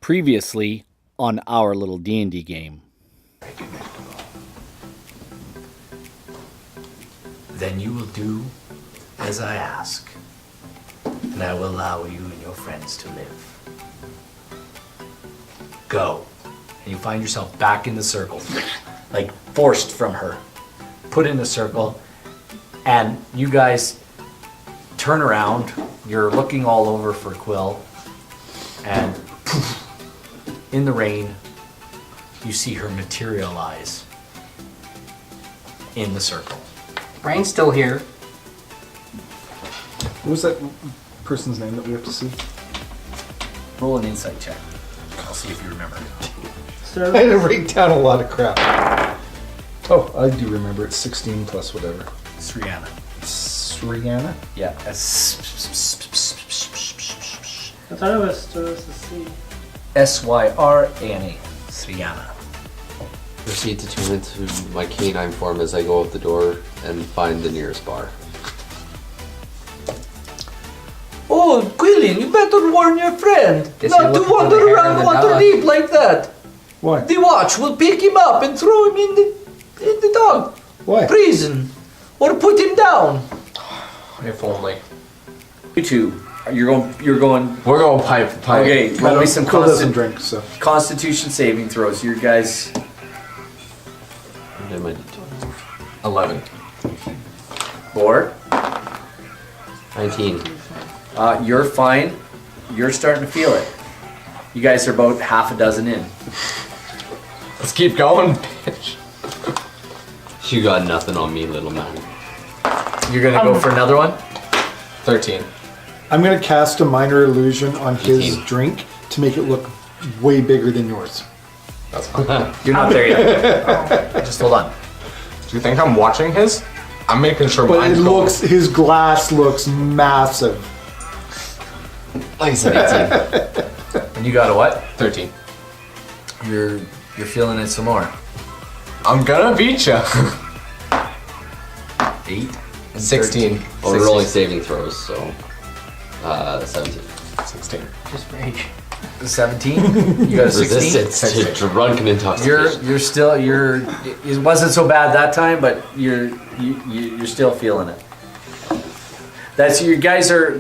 Previously on our little D&D game. Then you will do as I ask, and I will allow you and your friends to live. Go. And you find yourself back in the circle, like forced from her, put in the circle, and you guys turn around. You're looking all over for Quill, and in the rain, you see her materialize in the circle. Brian's still here. What was that person's name that we have to see? Roll an insight check. I'll see if you remember. I had to write down a lot of crap. Oh, I do remember. It's 16 plus whatever. Sriana. Sriana? Yeah. I thought it was supposed to see. Syr-Annie. Sriana. Proceed to turn into my canine form as I go out the door and find the nearest bar. Oh, Quillian, you better warn your friend Is not he to looking for wander the hair around of the water dog? deep like that. Why? The watch will pick him up and throw him in the dog Why? prison, or put him down. If only. You two, you're going. We're going pipe. Okay, roll me some Quill doesn't drink, so. Constitution saving throws. You guys. And then my D20. 11. Bored. 19. You're fine. You're starting to feel it. You guys are about half a dozen in. Let's keep going, bitch. You got nothing on me, little man. You're gonna go for another one? 13. I'm going to cast a minor illusion on his 18. drink to make it look way bigger than yours. That's fine. You're not there yet. Just hold on. Do you think I'm watching his? I'm making sure But mine's it going. looks, his glass looks massive. Like I said, 18. And you got a what? 13. You're feeling it some more. I'm gonna beat ya. 8 and 16. Oh, we're rolling saving throws, so 17. 16. Just rage. 17. You got a 16. Resistance to drunken intoxication. You're still it wasn't so bad that time, but you're still feeling it. That's you guys are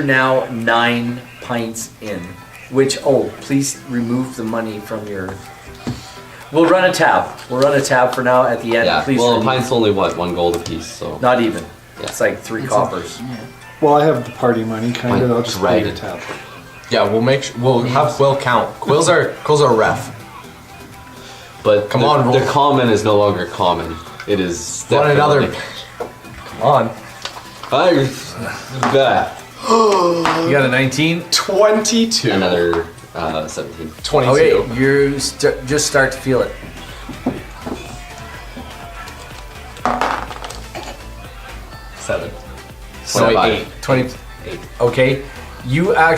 now 9 pints in. Which please remove the money from your. We'll run a tab. We'll run a tab for now at the end. Yeah, Please well, a remove. pint's only what, 1 gold apiece, so. Not even. Yeah. It's like 3 coppers. Well, I have the party money, kind of. I'll just pay the dragon. tab. Yeah, we'll have Quill count. Quill's our ref. But Come the, on, roll. the common is no longer common. It is Want another? definitely- Come on. That. You got a 19. 22. Another 17. 22. Okay, you just start to feel it. Seven. 25. 20. Okay, you're at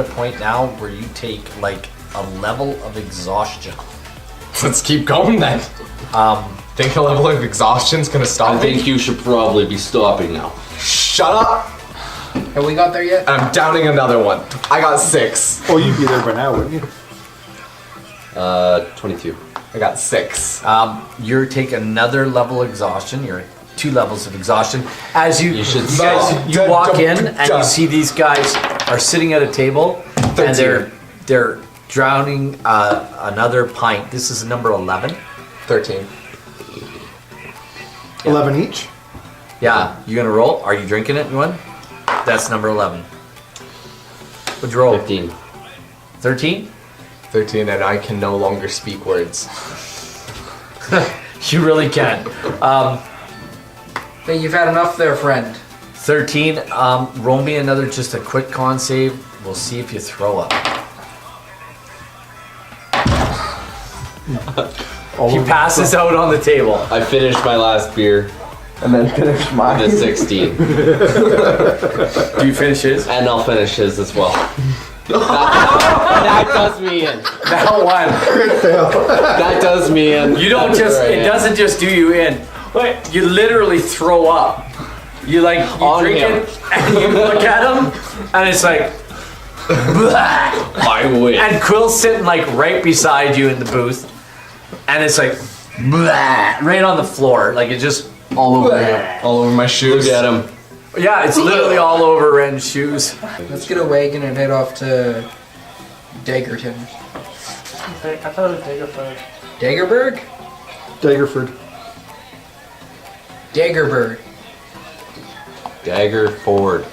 a point now where you take like a level of exhaustion. Let's keep going then. Think a level of exhaustion's gonna stop I me? think you should probably be stopping now. Shut up! Have we got there yet? And I'm downing another one. I got 6. Oh, you'd be there by now, wouldn't you? 22. I got 6. You take another level of exhaustion. You're at 2 levels of exhaustion. As you should you guys stop. you walk in and you see these guys are sitting at a table and they're drowning another pint. This is number 11. 13. 11 each? Yeah, you gonna roll? Are you drinking it, one? That's number 11. What'd you roll? 15. 13? 13, and I can no longer speak words. You really can. Think you've had enough there, friend. 13. Roll me another, just a quick con save. We'll see if you throw up. He passes out on the table. I finished my last beer. And then finish mine. The 16. Do you finish his? And I'll finish his as well. That does me in. That one. That does me in. You don't That's just, where I it am. doesn't just do you in. You literally throw up. You drink him. it, and you look at him, and it's like, I win. and Quill's sitting right beside you in the booth, and it's like, right on the floor, it just All over him. All over my shoes. Look at him. yeah, it's literally all over Ren's shoes. Let's get a wagon and head off to Daggerton. I thought it was Daggerford. Daggerberg? Daggerford. Daggerberg. Dagger forward.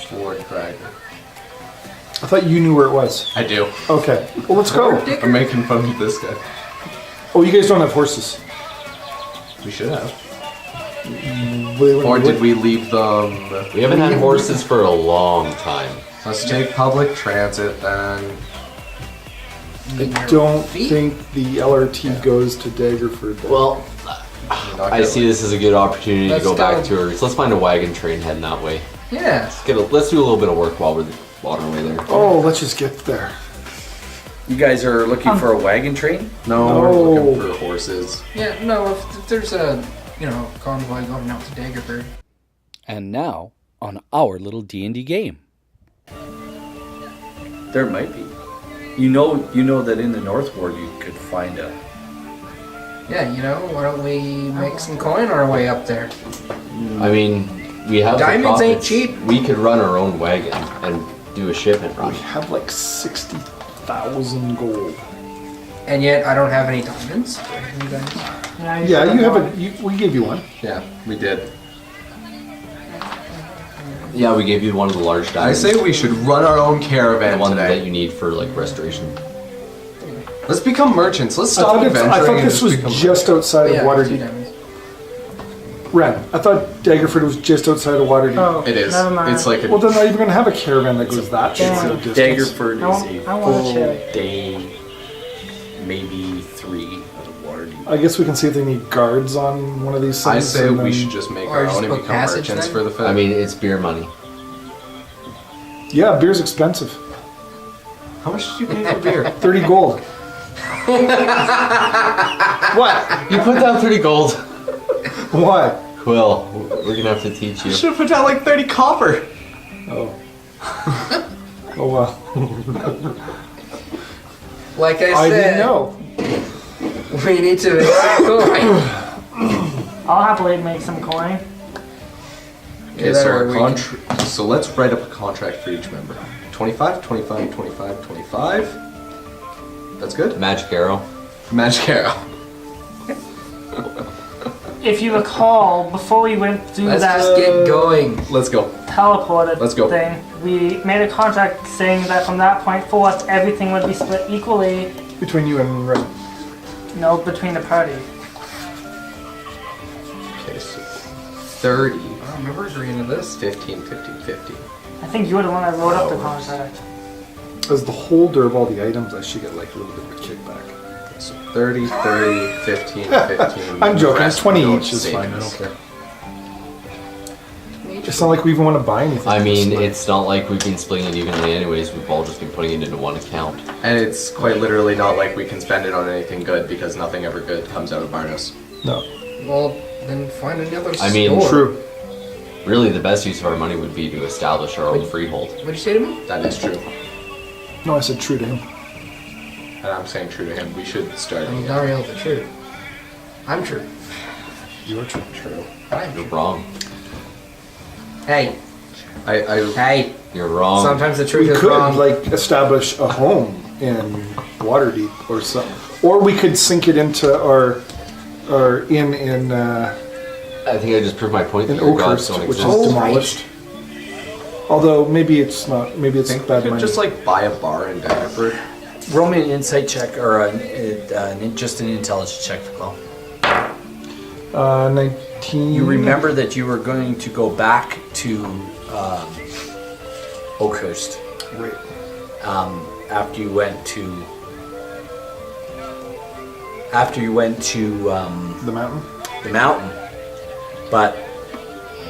Ford Cracker. I thought you knew where it was. I do. Okay. Well, let's go. I'm making fun of this guy. Oh, you guys don't have horses. We should have. Or Or did we leave them? We haven't had horses for a long time. Let's take public transit then. I don't think the LRT goes to Daggerford. though. Well, I see this as a good opportunity to Let's go back go. to her. So let's find a wagon train heading that way. Yeah. Let's do a little bit of work while we're on our way there. Oh, let's just get there. You guys are looking for a wagon train? No, No. we're looking for horses. Yeah, no, if there's a, convoy going out to Daggerberg. And now on our little D&D game. There might be. You know that in the North Ward you could find a. Yeah, why don't we make some coin our way up there? I mean, we have the Diamonds ain't profits. cheap. We could run our own wagon and do a shipment run. We have 60,000 gold. And yet I don't have any diamonds. You guys? Yeah, you have we gave you one. Yeah, we did. Yeah, we gave you one of the large I diamonds. say we should run our own the caravan one that today. you need for restoration. Let's become merchants. Let's I stop thought, adventuring. I thought and this was become just outside Yeah, of 2 Waterdeep. diamonds. Ren, I thought Daggerford was just outside of Waterdeep. Oh, It is. Never mind. It's like a. Well, they're not even going to have a caravan that goes that short of distance. Daggerford I want- is a I want a full check. day, maybe 3 out of Waterdeep. I guess we can see if they need guards on one of these things. I say and we then- should just make Or our just own and book become passage merchants then? for the fit. I mean, it's beer money. Yeah, beer's expensive. how much did you pay for beer? 30 gold. What? You put down 30 gold. What? Quill, we're gonna have to teach you. Should have put down 30 copper. Oh. Oh, well. Like I I said, didn't know. we need to make some coin. I'll happily make some coin. Okay, Yeah, so or we so let's write up a contract for each member. 25, 25, 25, 25. That's good. Magic arrow. Magic arrow. If you recall, before we went through Let's that just get going. Let's go. teleported Let's go. thing, we made a contract saying that from that point forth, everything would be split equally, Between you and Ren. between the party. Okay, so 30, Oh, remember agreeing to this? 15, 15, 15. I think you were the one that wrote up the contract. As the holder of all the items, I should get a little bit of a kickback. So 30, 30, 15, 15. I'm joking. Rest 20 go each is fine. I savings. don't care. It's not like we even want to buy anything. I mean, It's like- it's not like we've been splitting it evenly anyways. We've all just been putting it into one account. And it's quite literally not like we can spend it on anything good because nothing ever good comes out of Barnos. No. Well, then find another I mean, store. True. Really, the best use of our money would be to establish our own freehold. What'd you say to me? That is true. No, I said true to him. And I'm saying true to him. We should start I'm again. not real, but true. I'm true. You're true. True. I'm You're true. wrong. Hey, I hey. You're wrong. Sometimes the We truth is could wrong. establish a home in Waterdeep or something, or we could sink it into our in I think I just proved my point that in your gods Oakhurst, don't which is exist. demolished. Although maybe it's not. Maybe it's think we bad could money. just buy a bar in Daggerford. Roll me an insight check or just an intelligence check for Quill. 19. You remember that you were going to go back to Oakhurst Right. after you went to The mountain. the mountain, but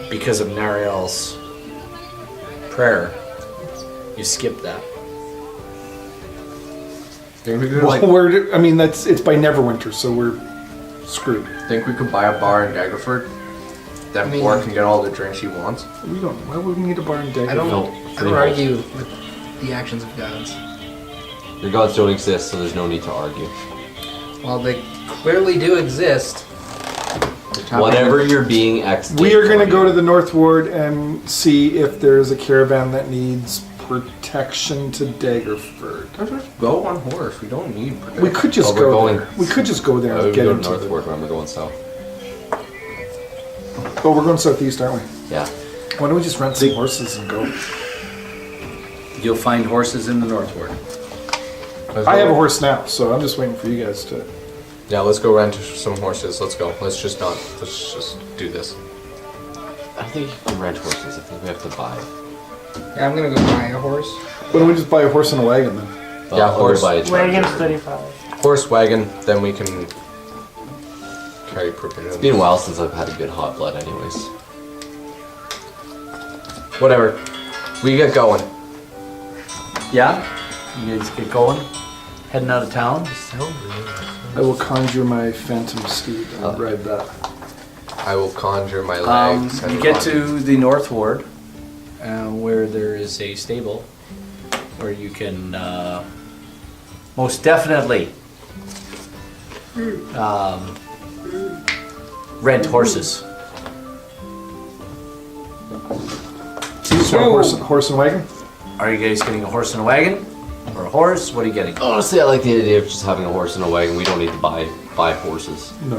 because of Nariel's prayer, you skipped that. Think we could Well, it's by Neverwinter, so we're screwed. think we could buy a bar in Daggerford. I mean- Boar can get all the drinks he wants. We don't. Why would we need a bar and dagger? I don't freehold. argue with the actions of gods. Your gods don't exist, so there's no need to argue. Well, they clearly do exist. Whatever you're being extant. We are going to go to the North Ward and see if there's a caravan that needs protection to Daggerford. Just go on horse. We don't need protection. We could just Well, we're go going- there. We could just go there I and would get go to into northward when we're going south. Oh, we're going southeast, aren't we? Yeah. Why don't we just rent some horses and go? You'll find horses in the Northward. I have a horse now, so I'm just waiting for you guys to. Yeah, let's go rent some horses. Let's go. Let's just do this. I don't think you can rent horses. I think we have to buy. Yeah, I'm gonna go buy a horse. Why don't we just buy a horse and a wagon then? Yeah, I'll horse. go buy a Wagon's tractor. 35. Horse wagon, then we can carry provisions. It's been a while since I've had a good hot blood, anyways. Whatever. We get going. Yeah? You guys get going? Heading out of town? I will conjure my phantom steed and ride that. I will conjure my legs. and You get run. to the North Ward, where there is a stable where you can most definitely rent horses. So horse and wagon? Are you guys getting a horse and a wagon? Or a horse? What are you getting? Honestly, I like the idea of just having a horse and a wagon. We don't need to buy horses. No.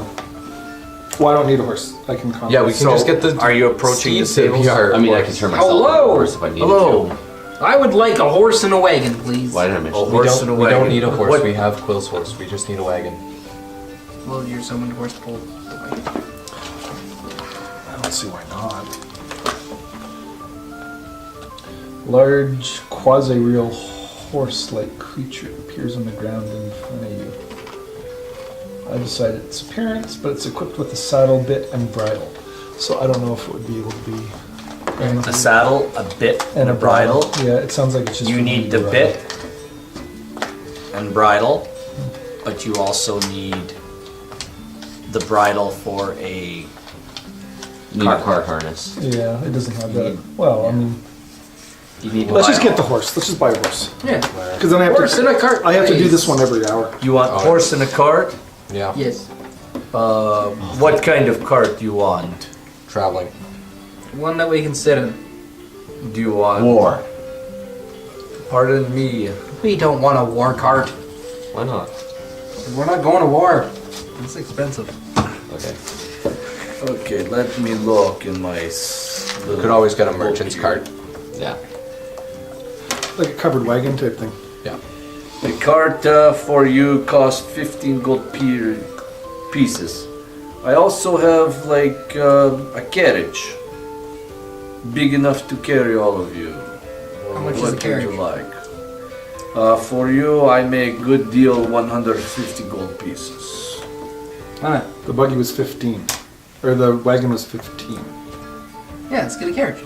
Well, I don't need a horse. I can conjure. Yeah, we can just get the. Are you approaching the seeds to be stables? our I mean, I horse. can turn myself into a horse if I needed Hello. to. I would like a horse and a wagon, please. Why did I mention Oh, that? horse and a We wagon. don't need a horse. What- We have Quill's horse. We just need a wagon. Well, you're summoned horse pull the wagon. I don't see why not. Large, quasi-real horse-like creature appears on the ground in front of you. I decided its appearance, but it's equipped with a saddle, bit, and bridle. So I don't know if it would be able to be. A saddle, a bit, and a bridle. Yeah, it sounds like it's just. You for me need to the ride. bit and bridle, but you also need the bridle for a You need a cart harness. Yeah, it doesn't have that. Well, I mean, you need let's just bridle. get the horse. Let's just buy a horse. Yeah. Because then I have Horse to. and a cart. I have to do please. this one every hour. You want Oh, horse and a cart? Yeah. Yes. What kind of cart do you want? Traveling. One that we can sit in. Do you want? War. Pardon me. We don't want a war cart. Why not? We're not going to war. It's expensive. Okay. Okay, let me look in my. We could always get a merchant's cart. Yeah. Like a covered wagon type thing. Yeah. The cart for you costs 15 gold pieces. I also have like a carriage, big enough to carry all of you. How much is What the carriage? would you like? For you, I make good deal 150 gold pieces. Alright. The buggy was 15, or the wagon was 15. Yeah, let's get a carriage.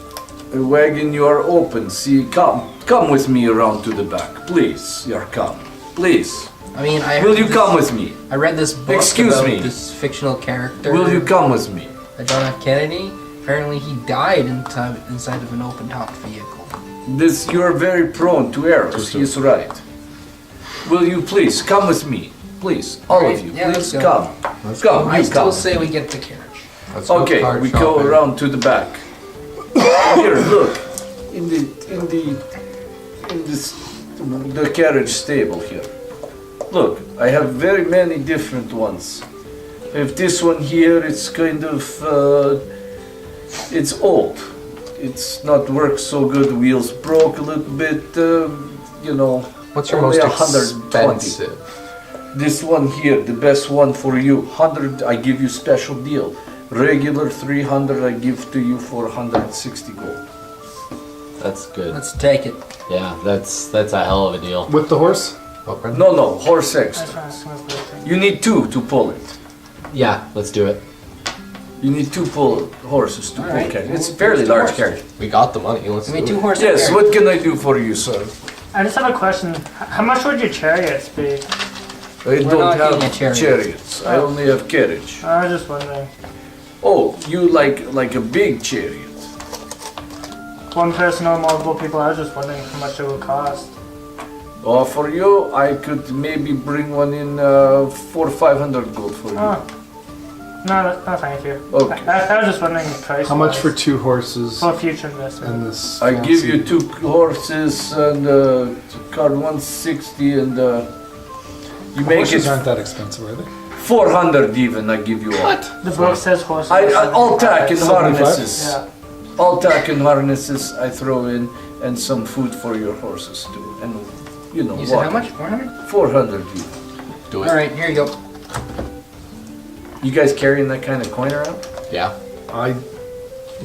A wagon, you are open. See, come with me around to the back, please. You're come, please. I mean, I Will heard you this- come with me? I read this book Excuse about me. this fictional character. Will you come with me? John F. Kennedy. Apparently, he died inside of an open-topped vehicle. This you are very prone to errors. He's right. Will you please come with me? Please, all Alright, of you, yeah, please let's go. come. Come, I you still come. say we get the carriage. Let's go Okay, cart we go shopping. around to the back. Here, look, in the carriage stable here. Look, I have very many different ones. If this one here, it's kind of, it's old. It's not worked so good. Wheels broke a little bit. You know. What's your only most 120. expensive? This one here, the best one for you. 100, I give you special deal. Regular 300, I give to you for 160 gold. That's good. Let's take it. Yeah, that's a hell of a deal. With the horse? What, Brendan? No, horse That's extra. what I was gonna put it. You need two to pull it. Yeah, let's do it. You need two horses to pull Alright. carriage. It's a fairly large carriage. We got the money. Let's I do mean, it. 2 horses. Yes, what can I do for you, sir? I just have a question. How much would your chariots be? I not don't getting have a chariot. chariots. I only have carriage. I was just wondering. Oh, you like a big chariot? One person or multiple people, I was just wondering how much it would cost. For you, I could maybe bring one in 400 or 500 gold for you. Oh. No, thank you. Okay. I was just wondering the price. How much for 2 horses For future investment. and this? I give fancy- you 2 horses and card 160 and you make Horses it aren't that expensive, are they? 400 even. I give you all. The book says horses. All tack and 75? harnesses. Yeah. All tack and harnesses I throw in, and some food for your horses too. And you know You said what? how much? 400? 400 even. Do it. Alright, here you go. You guys carrying that kind of coin around? Yeah. I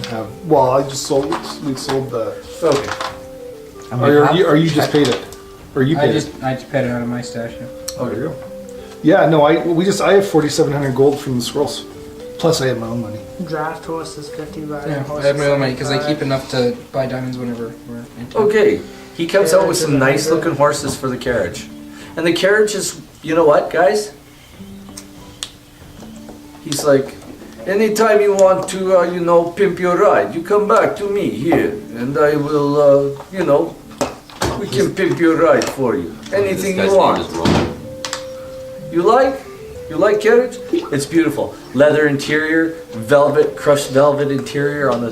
have. Well, I just sold. We sold the. Okay. Or you just paid it, or you I paid just it. paid it out of my stash. Yeah. Oh, there you go. Yeah, no, I have 4,700 gold from the scrolls. Plus, I have my own money. Draft horse is 50 bucks. Yeah, I have my own money because I keep enough to buy diamonds whenever we're in town. Okay. He comes out with Carriage some and nice leather. looking horses for the carriage. And the carriage is, you know what, guys? He's like, anytime you want to, pimp your ride, you come back to me here, and I will, we can pimp your ride for you. Anything This guy's you name want. is Roman. You like? You like carriage? It's beautiful. Leather interior, velvet, crushed velvet interior on the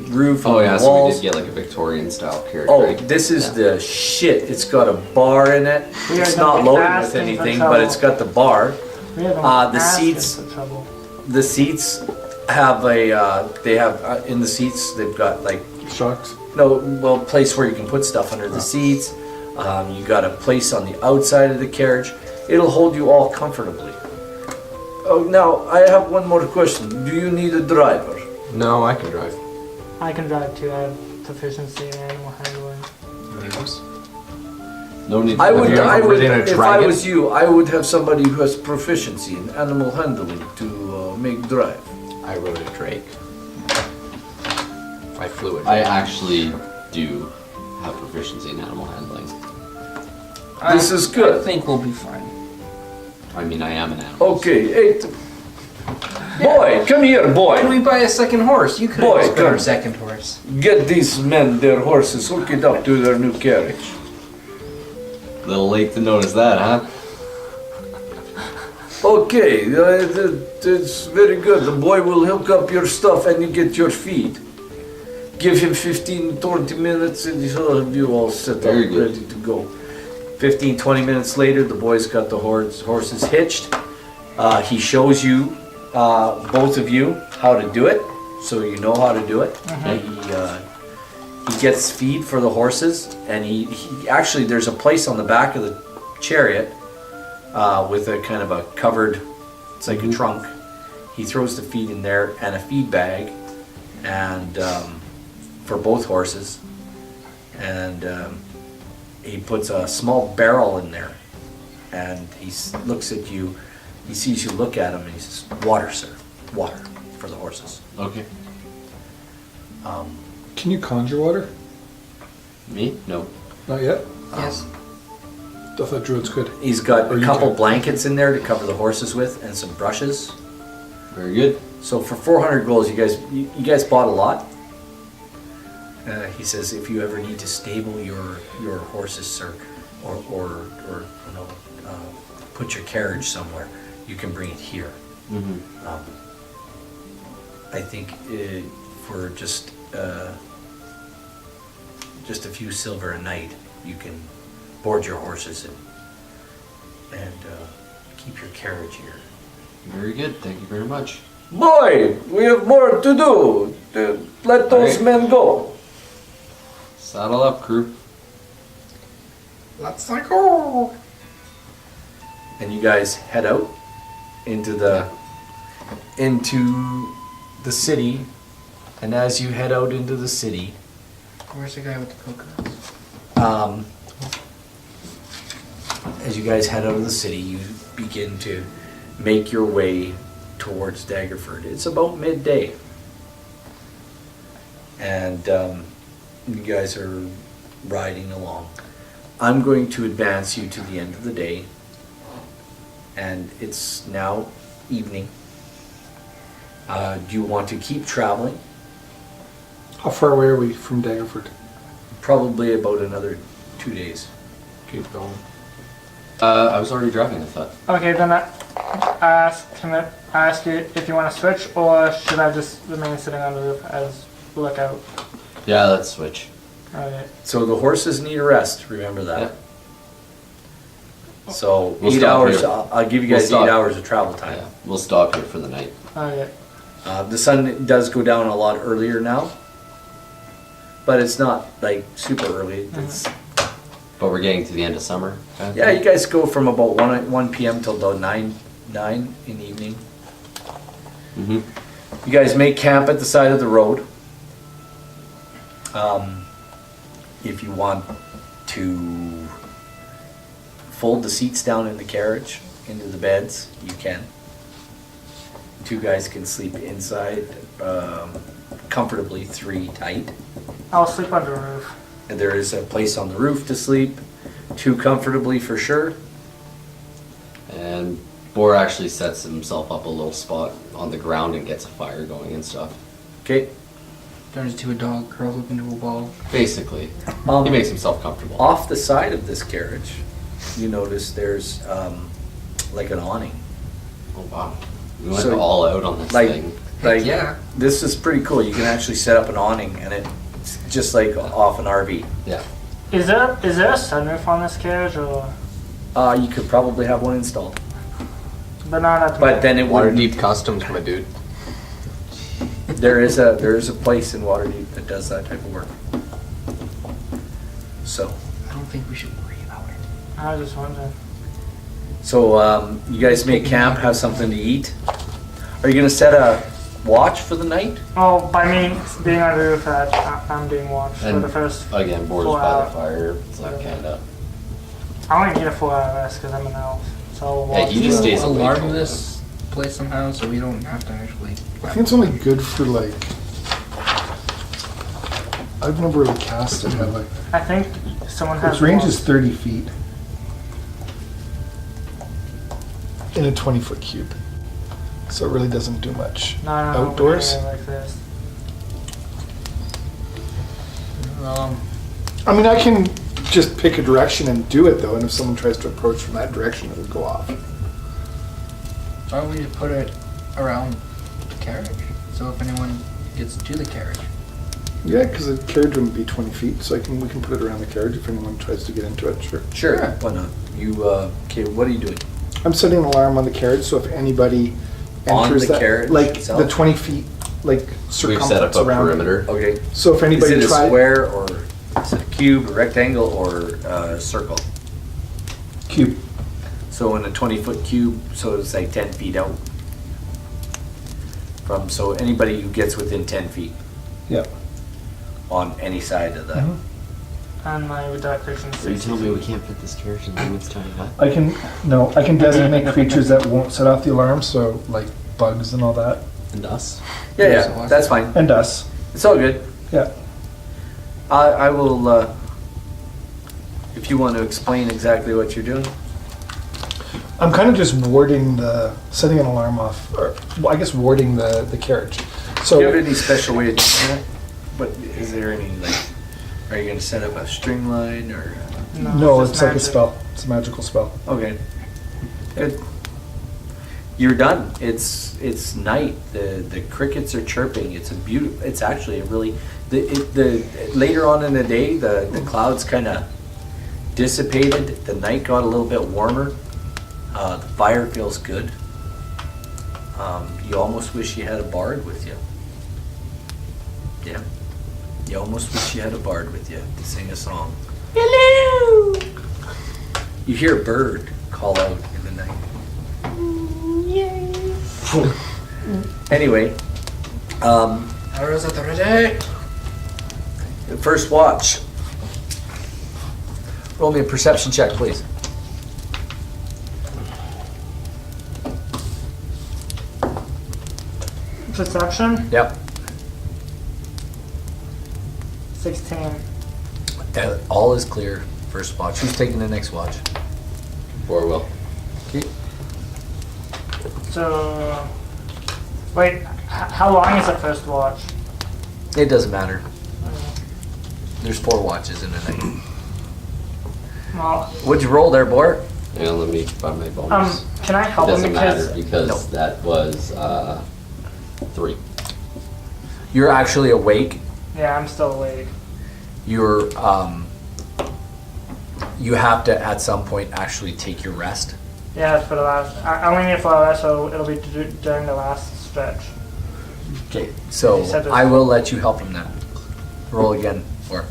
roof, Oh on yeah, the so we walls. did get like a Victorian style carriage, Oh, right? this is the shit. It's got a bar in it. We It's are not gonna loaded with asking for anything, trouble. but it's got the bar. We are gonna the ask seats- him for trouble. The seats have in the seats, they've got like, Shocks. place where you can put stuff under the seats. You got a place on the outside of the carriage. It'll hold you all comfortably. Oh, now I have one more question. Do you need a driver? No, I can drive. I can drive too. I have proficiency in animal handling. No need. I would, Have you ever I would, ridden a if I dragon? was you, I would have somebody who has proficiency in animal handling to make drive. I rode a drake. I flew a drake. I actually do have proficiency in animal handling. This is good. I think we'll be fine. I mean, I am an animal. Okay, boy, come here, Why don't boy. we buy a second horse? You could Boy, have spent our come. second horse. Get these men their horses, hook it up to their new carriage. Little late to notice that, huh? Okay, it's very good. The boy will hook up your stuff and you get your feed. Give him 15, 20 minutes and he'll have you all set up, Very good. ready to go. 15, 20 minutes later, the boy's got the horses hitched. He shows you, both of you, how to do it, so you know how to do it. He gets feed for the horses, and he actually, there's a place on the back of the chariot with a kind of a covered, it's like a trunk. He throws the feed in there and a feed bag, and for both horses, and he puts a small barrel in there, and he looks at you. He sees you look at him, and he says, "Water, sir, water for the horses." Okay. Can you conjure water? Me? No. Not yet. Yes. I thought druids could. He's got Or a you couple can. blankets in there to cover the horses with, and some brushes. Very good. So for 400 gold, you guys bought a lot. He says, if you ever need to stable your horses, sir, or put your carriage somewhere, you can bring it here. Mm-hmm. I think for just a few silver a night, you can board your horses and keep your carriage here. Very good. Thank you very much. Boy, we have more to do. Let those Alright. men go. Saddle up, crew. Let's go. And you guys head out into the city. And as you head out into the city, Where's the guy with the coconuts? as you guys head out of the city, you begin to make your way towards Daggerford. It's about midday. And you guys are riding along. I'm going to advance you to the end of the day. And it's now evening. Do you want to keep traveling? How far away are we from Daggerford? Probably about another 2 days. Keep going. I was already driving, I thought. Okay, then I ask you if you want to switch, or should I just remain sitting on the roof as lookout? Yeah, let's switch. Okay. So the horses need a rest, remember that. So We'll 8 stop hours, here. I'll give you We'll guys stop. 8 hours of travel time. Yeah, we'll stop here for the night. Okay. The sun does go down a lot earlier now, but it's not like super early. It's, But we're getting to the end of summer. kind of yeah, thing? you guys go from about 1 p.m. till about 9 in the evening. Mhm. You guys make camp at the side of the road. If you want to fold the seats down in the carriage into the beds, you can. 2 guys can sleep inside comfortably, 3 tight. I'll sleep on the roof. And there is a place on the roof to sleep, 2 comfortably for sure. And Boar actually sets himself up a little spot on the ground and gets a fire going and stuff. Okay. Turns into a dog, curls up into a ball. Basically, he makes himself comfortable. Off the side of this carriage, you notice there's like an awning. Oh wow, we went So, all out on this like- thing. Like, yeah. This is pretty cool. You can actually set up an awning, and it's just like off an RV. Yeah. Is there a sunroof on this carriage, or You could probably have one installed, but not at the but then it wouldn't. Waterdeep Customs, my dude. There is a place in Waterdeep that does that type of work. So, I don't think we should worry about it. I was just wondering. so you guys make camp, have something to eat. Are you gonna set a watch for the night? Oh, by me being on the roof, I'm being watched for And the first. again, Boar's 4 by the hours. fire. It's like kind of. I only need a 4-hour rest because I'm an elf. So I'll Yeah, watch. he just the- stays awake. Alarm this place somehow so we don't have to actually. I think it's only good for like. I've never really cast it, have I? I think someone has. Its range one. is 30 feet in a 20-foot cube, so it really doesn't do much No, outdoors. Like this. I mean, I can just pick a direction and do it though, and if someone tries to approach from that direction, it would go off. Why don't we just put it around the carriage? So if anyone gets to the carriage. Yeah, because the carriage wouldn't be 20 feet, so we can put it around the carriage if anyone tries to get into it. Sure. Sure. Yeah. Why not? You okay? What are you doing? I'm setting an alarm on the carriage, so if anybody On enters the that, carriage like itself? the 20 feet, like We've circumference set up a around. perimeter. Okay. So if Is anybody it a tries square or is it a cube, a rectangle, or a circle? cube, So in a 20-foot cube, so it's like 10 feet out. So anybody who gets within 10 feet yeah. on any side of the. Mhm. And my reduction. Are you telling me we can't fit this carriage in Lumen's tiny hut? I can designate creatures that won't set off the alarm, so like bugs and all that, And us? Yeah, that's fine. and us. It's all good. Yeah. I will, if you want to explain exactly what you're doing. I'm kind of just setting an alarm off, or well, I guess warding the carriage. So Do you have any special way of doing that? But is there any, like, are you going to set up a string line or? no, just it's like a magic. spell. It's a magical spell. Okay. Good. You're done. It's night. The crickets are chirping. It's actually a really later on in the day the clouds kind of dissipated. The night got a little bit warmer. The fire feels good. You almost wish you had a bard with you. Yeah. You almost wish you had a bard with you to sing a song. Hello. You hear a bird call out in the night. Anyway, Arrows at the ready. the first watch. Roll me a perception check, please. Perception, Yep. 16. All is clear. First watch. Who's taking the next watch? Boar will. Okay. So Wait, how long is the first watch? It doesn't matter. There's 4 watches in a night. Well, What'd you roll there, Bort? Hang on, let me find my bonus. can I It help him doesn't matter because because that was 3. You're actually awake. yeah, I'm still awake. You're you have to at some point actually take your rest. Yeah, for the last. I only need 4 hours, so it'll be during the last stretch. Okay, so You said there's- I will let you help him then. Roll again, or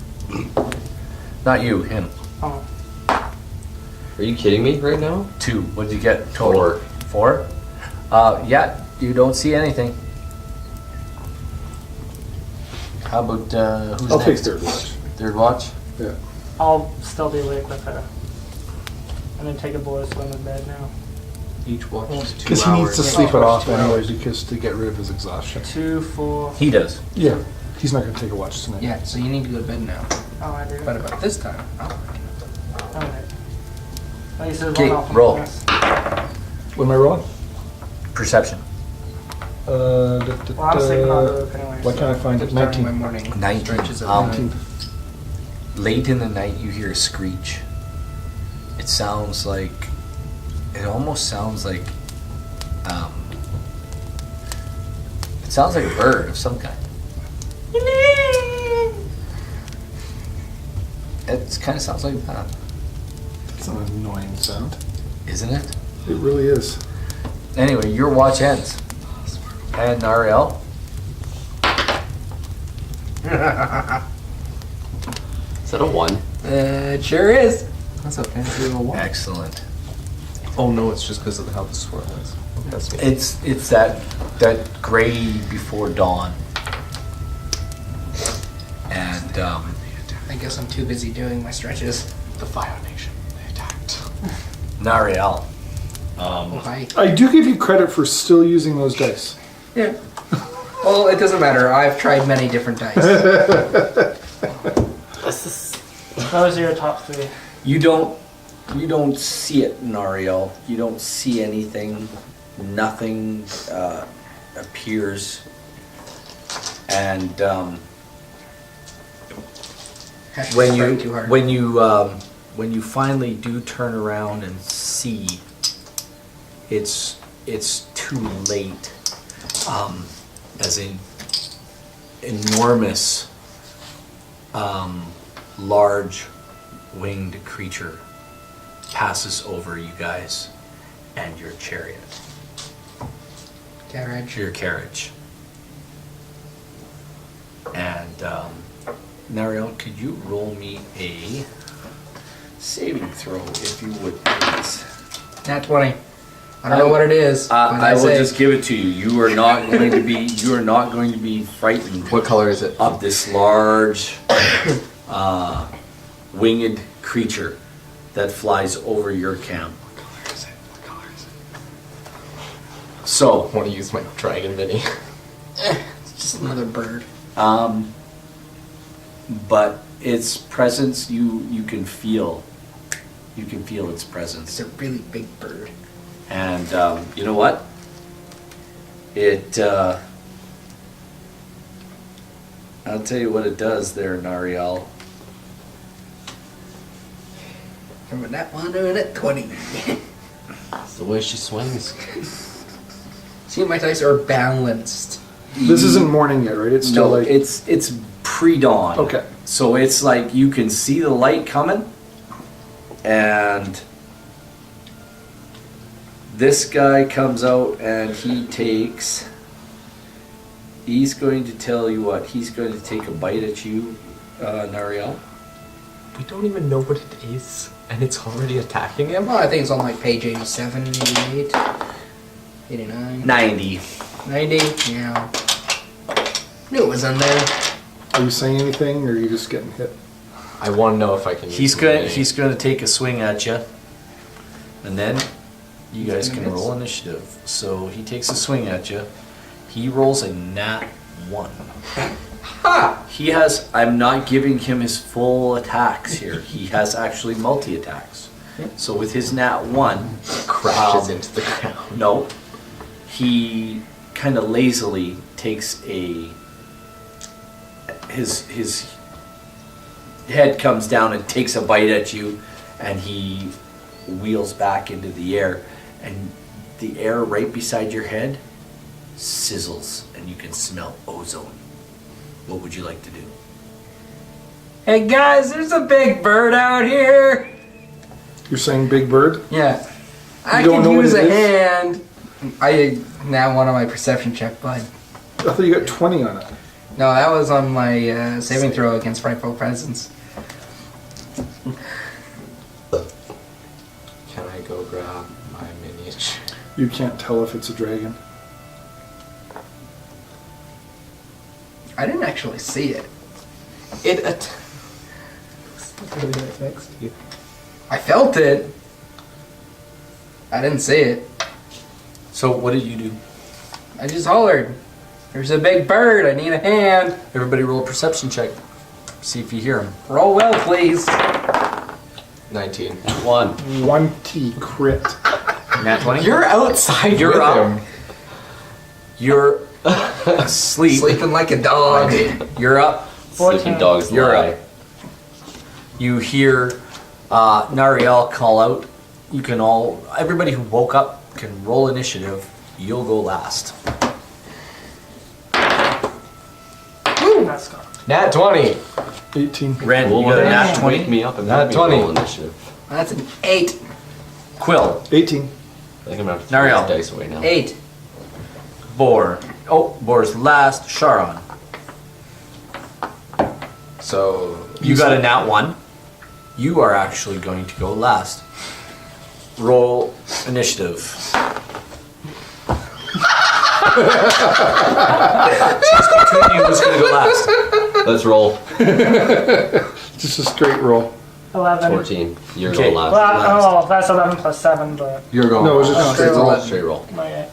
not you, him. Oh, Are you kidding me right now? 2. What did you get total? 4. Yeah, you don't see anything. How about who's I'll next? take third watch. Third watch. Yeah. I'll still be awake with her. And then take a boy swim in bed now. Each watch is 2 Because hours. he needs to sleep it off 2 anyways, because to get rid of his exhaustion. 2, 4. He does. Yeah. He's not going to take a watch tonight. Yeah, so you need to go to bed now. Oh, I do. But about this time, I'll Alright. At least there's Okay, one off on roll. the list. What am I rolling? Perception. Well, I'm sleeping on the roof anyway. Why so- can't I find it? starting my 19. morning 19. stretches at Um, 19. Late in the night, you hear a screech. It sounds like, it almost sounds like, it sounds like a bird of some kind. It kind of sounds like that, It's an annoying sound. isn't it? It really is. Anyway, your watch ends. And Ariel, Is that a 1? It sure is. That's a fancy little one. excellent. Oh no, it's just because of how the swirl is. That's me. It's that gray before dawn. And I guess I'm too busy doing my stretches. The Fire Nation. They attacked. Nariel, Oh, hi. I do give you credit for still using those dice. Yeah. Well, it doesn't matter. I've tried many different dice. Those are your top 3. you don't see it, Nariel. You don't see anything. Nothing appears. And when Trying too hard. when you finally do turn around and see, it's too late. As an enormous, large winged creature passes over you guys and your chariot, Carriage. your carriage. And Nariel, could you roll me a saving throw if you would, please? Nat 20. I don't know what it is. but I will say- just give it to you. You are not going to be. You are not going to be frightened What color is it? of this large, winged creature that flies over your camp. What color is it? What color is it? So, I want to use my Dragon Mini. It's just another bird. but its presence, you can feel. You can feel its It's presence, a really big bird. and you know what? It. I'll tell you what it does there, Nariel. From a nat 1 to a nat 20. That's the way she swings. See, my dice are balanced. This isn't morning yet, right? It's still No, like. it's pre-dawn. Okay. So it's like you can see the light coming, and this guy comes out and he's going to tell you what, he's going to take a bite at you, Nariel. We don't even know what it is, and it's already attacking him? Well, I think it's on like page 87, 88, 89, 90. 90. Yeah. Knew it was in there. Are you saying anything, or are you just getting hit? I want to know if I can He's use going my- he's going to take a swing at you, and then you guys gonna can miss. roll initiative. So he takes a swing at you. He rolls a nat 1. Ha! He has, I'm not giving him his full attacks here. He has actually multi-attacks. So with his nat 1, crashes into the ground. no, he kind of lazily takes his head comes down and takes a bite at you, and he wheels back into the air, and the air right beside your head sizzles, and you can smell ozone. What would you like to do? Hey guys, there's a big bird out here. You're saying big bird? Yeah. I You don't can know what use it a is? hand. I now one on my perception check, bud. I thought you got 20 on it. No, that was on my saving throw against frightful presence. Can I go grab my miniature? You can't tell if it's a dragon. I didn't actually see it. I felt it. I didn't see it. So what did you do? I just hollered. There's a big bird. I need a hand. Everybody roll a perception check. See if you hear him. Roll well, please. 19. 20 crit. Nat 20? You're outside You're with up. him. You're asleep. Sleeping like a dog. You're up. 14. Sleeping dogs You're lie. up. You hear Nariel call out. You can all, everybody who woke up can roll initiative. You'll go last. Let's go. Nat 20. 18. Ren, you got a nat 20? Wake me up and Nat let me 20. roll initiative. That's an 8. Quill, 18. I think I'm gonna have to throw Nariel. these dice away now. 8. Boar. Oh, Boar's last. Sharon. So You got a nat 1. You are actually going to go last. Roll initiative. Choose between you who's going to go last. Let's roll. Just a straight roll. 11. 14. You're Okay. going last. Well, oh, that's 11 plus 7, but you're going. No, it was just a straight roll. Straight roll. okay.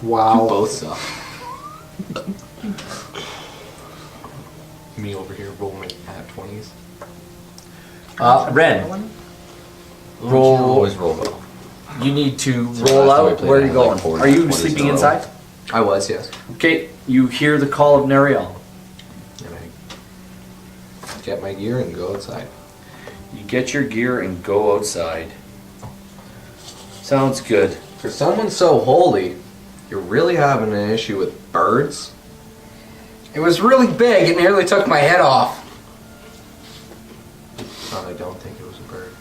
Wow. Both suck. Me over here rolling at 20s. Ren, You roll. always roll well. You need to So roll last time we out. played, Where are I you had like going? 4 Are you 20s sleeping in a row. inside? I was, yes. Okay, you hear the call of Nariel. And I get my gear and go outside. You get your gear and go outside. Sounds good. For someone so holy, you're really having an issue with birds? It was really big. It nearly took my head off. I don't think it was a bird.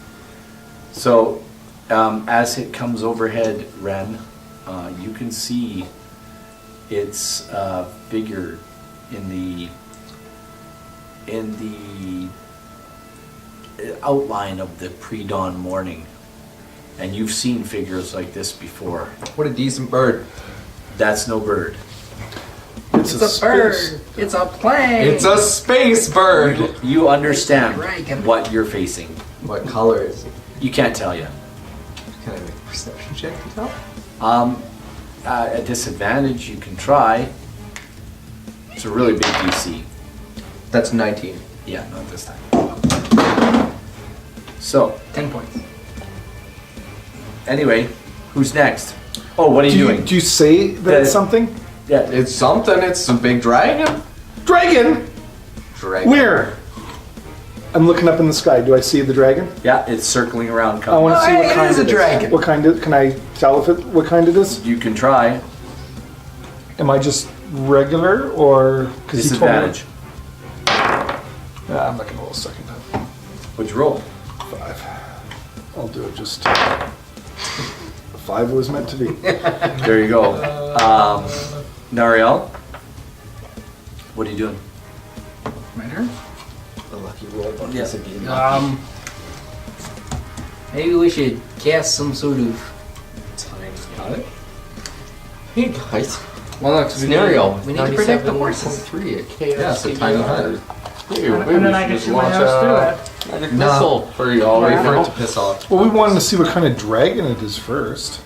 So, as it comes overhead, Ren, you can see its figure in the outline of the pre-dawn morning, and you've seen figures like this before. What a decent bird. That's no bird. It's a bird. space. It's a plane. It's a space bird! You understand Dragon. what you're facing. What color is it? You can't tell yet. Can I make a perception check to tell? At disadvantage, you can try. It's a really big DC. That's 19. Yeah, not this time. So, 10 points. anyway, who's next? Oh, what are you doing? Do you say that it's something? Yeah, It's something, it's a big dragon. Dragon! Dragon. Where? I'm looking up in the sky. Do I see the dragon? yeah, it's circling around. I want to see what it kind is a it is. dragon. What kind? Can I tell if what kind it is? You can try. Am I just regular or? Because Disadvantage. Yeah, I'm not gonna roll a second time. What'd you roll? 5. I'll do it just. 5 was meant to be. There you go. Nariel, what are you doing? My turn? A lucky roll on Yeah. this again. Maybe we should cast some sort of. Got it? Hey guys. Well, look, Scenario. we need to protect the horses. 97.3 at Yeah, it's a tiny hut. Hey, And then I can shoot my nose through it. magic No. missile for y'all Wait right for it now. to piss off. Well, we wanted to see what kind of dragon it is first.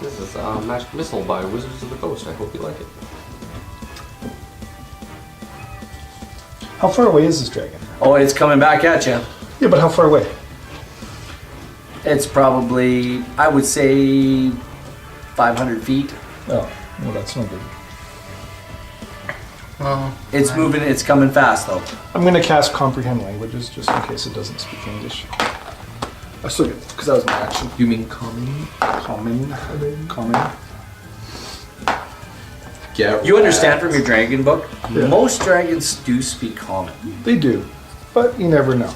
This is Magic Missile by Wizards of the Coast. I hope you like it. How far away is this dragon? Oh, it's coming back at you. Yeah, but how far away? It's probably, I would say, 500 feet. Oh, well, that's no good. Well, It's moving, it's coming fast though. I'm going to cast Comprehend Languages just in case it doesn't speak English. I still get because that was my action. You mean common? Common. Get You understand from your dragon book, Yeah. most dragons do speak common. They do, but you never know.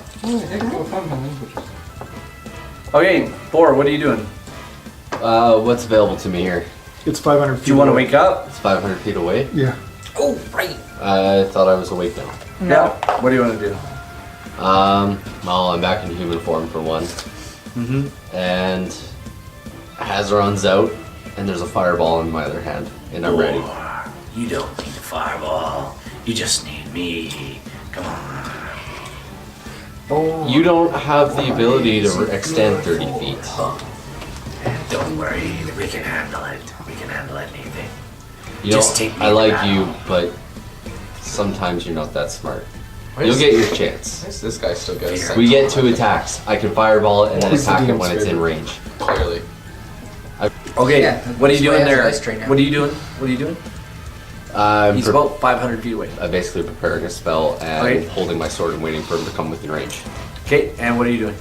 Okay, Boar, what are you doing? What's available to me here? It's 500 feet. Do you want to away. wake up? It's 500 feet away. Yeah. Oh, right. I thought I was awake now. Yeah. What do you want to do? Well, I'm back in human form for one. Mm-hmm. And Hazaron's out, and there's a fireball in my other hand, and I'm ready. You don't need a fireball. You just need me. Come on. You don't have the ability to extend 30 feet. Don't worry, we can handle it. We can handle anything. You Just know, take me I to like battle. you, but sometimes you're not that smart. Why You'll is- get your chance. Why is this guy still got a second? We get 2 attacks. I can fireball it and then Who's the attack it DM's when it's in favorite? range. Clearly. Okay, Yeah, what are you that's why doing I have there? an ice train now. What are you doing? What are you doing? He's about 500 feet away. I'm basically preparing a spell and Okay. holding my sword and waiting for him to come within range. Okay, and what are you doing?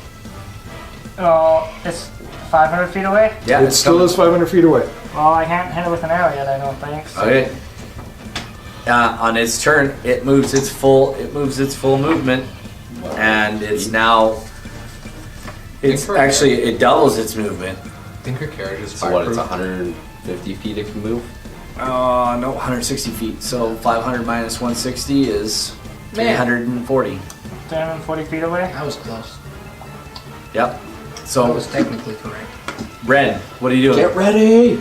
Oh, it's 500 feet away? Yeah, It still is 500 feet away. Well, I can't hit it with an arrow yet, I don't think. So. Okay. On its turn, it moves its full movement, and it's now. It's actually it doubles its movement. Think her carriage is So what, it's fireproof? 150 feet it can move? No, 160 feet. So 500 minus 160 is Man. 340. 340 feet away? That was close. Yep. That So was technically correct. Ren, what are you doing? ready!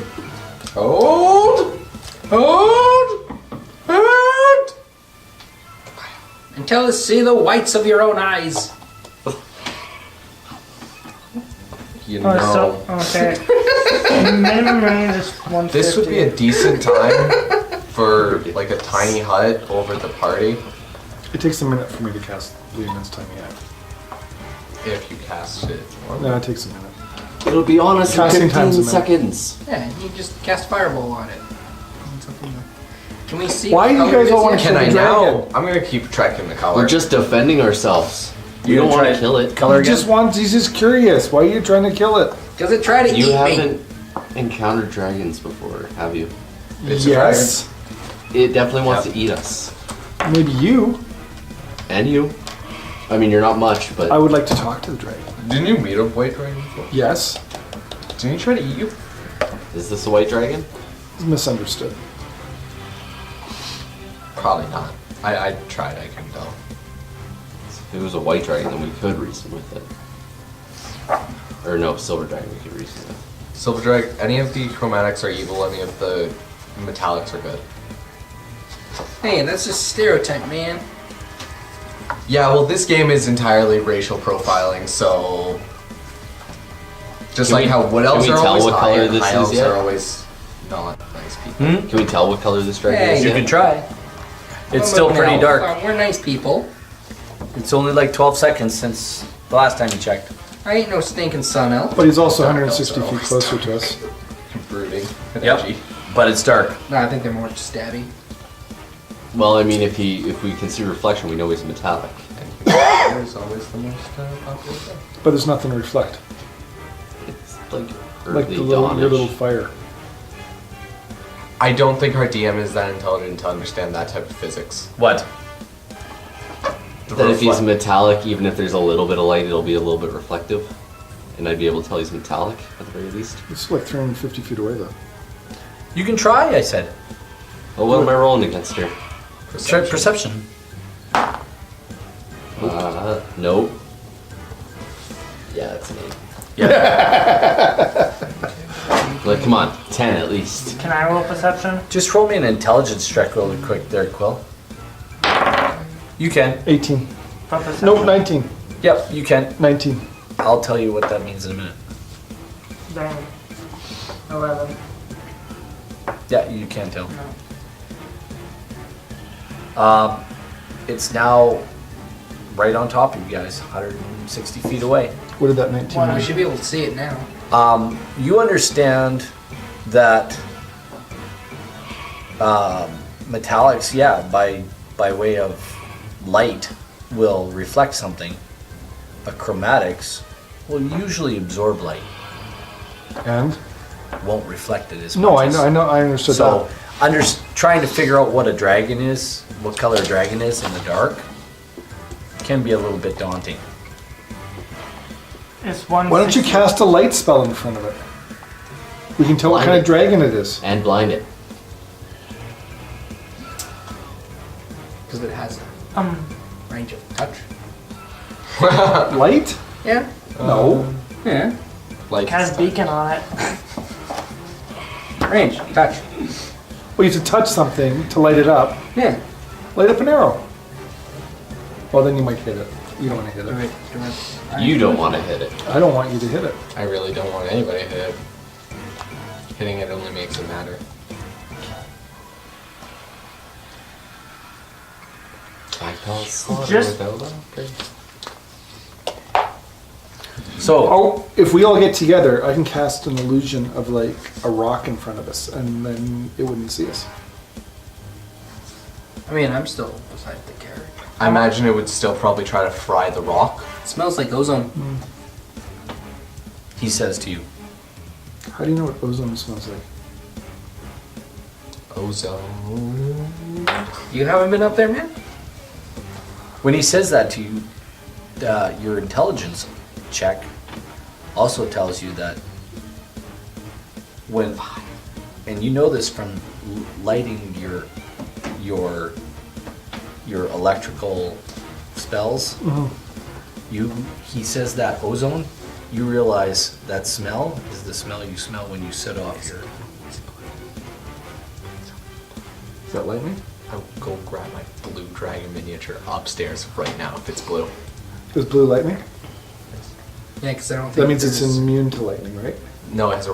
Hold! Until you see the whites of your own eyes. You Oh, know, so, okay. Minimum range is 150. this would be a decent time for like a tiny hut over the party It takes a minute for me to cast Leon's Tiny Hat. if you cast it. No, it takes a minute. It'll be on us in Casting 15 time's a minute. seconds. Yeah, you just cast fireball on it. Can we see? Why do you what color guys it all is wanna yet? Can I the now? dragon. I'm gonna keep tracking the color. We're just defending ourselves. You You don't gonna want try to kill it. Color He again? just wants, he's just curious. Why are you trying to kill it? Does it try to You eat me? haven't encountered dragons before, have you? It's a Yes. It definitely wants to eat us. Maybe you. And you. I mean, you're not much, but I would like to talk to the dragon. Didn't you meet a white dragon before? Yes. Didn't he try to eat you? is this a white dragon? It's misunderstood. Probably not. I tried, I couldn't tell. If it was a white dragon, then we could reason with it. Or no, silver dragon we could reason with. Silver Drag, any of the chromatics are evil, any of the metallics are good. Hey, that's just stereotype, man. Yeah, well, this game is entirely racial profiling, so just Can like we- how wood elves can we are tell always what high color and this high is elves yet? are always not nice people. Hmm? Can we tell what color this dragon Hey, is You yet? can try. It's still I'm a pretty elf. dark. We're nice people. It's only like 12 seconds since the last time you checked. I ain't no stinking sun elf. But he's also Dark 160 elves are feet always closer to us. Brooding. Yep. Edgy. But it's dark. No, I think they're more stabby. Well, I mean, if we can see reflection, we know he's metallic. Fire is always the most popular thing. But there's nothing to reflect. It's like Like early the little, your little dawnish. fire. I don't think our DM is that intelligent to understand that type of physics. What? That if he's metallic, even if there's a little bit of light, it'll be a little bit reflective. And I'd be able to tell he's metallic, at the very least. It's like 350 feet away, though. You can try, I said. Oh, what am I rolling against here? Try perception. Nope. Yeah, that's an 8. Yeah. Like, come on, 10 at least. Can I roll perception? Just roll me an intelligence check really quick there, Quill. You can. 18. For perception? Nope, 19. Yep, you can. 19. I'll tell you what that means in a minute. Dang. 11. Yeah, you can tell. No. It's now right on top of you guys, 160 feet away. What did that 19 Well, we mean? should be able to see it now. You understand that metallics, yeah, by way of light, will reflect something, but chromatics will usually absorb light, And? won't reflect it as No, much. I know, I understood So, that. trying to figure out what a dragon is, what color a dragon is in the dark, can be a little bit daunting. It's one. Why don't you cast a light spell in front of it? We can tell what Blind kind it. of dragon it is. And blind it. Because it has range of touch. Light? Yeah. No. Yeah. Like Has beacon on it. Range, touch. Well, you have to touch something to light it up. Yeah. Light up an arrow. Well, then you might hit it. You don't want to hit it. you don't want to hit it. I don't want you to hit it. I really don't want anybody to hit it. Hitting it only makes it matter. Just- So, Oh, if we all get together, I can cast an illusion of like a rock in front of us, and then it wouldn't see us. I mean, I'm still beside the carriage. I imagine it would still probably try to fry the rock. It smells like ozone. he says to you, How do you know what ozone smells like? Ozone. You haven't been up there, man? when he says that to you, your intelligence check also tells you that when, and you know this from lighting your electrical spells, he says that ozone, you realize that smell is the smell you smell when you set off your. Is that lightning? I will go grab my blue dragon miniature upstairs right now if it's blue. Is blue lightning? Yeah, because I don't think That means it's there's- immune to lightning, right? No, it has a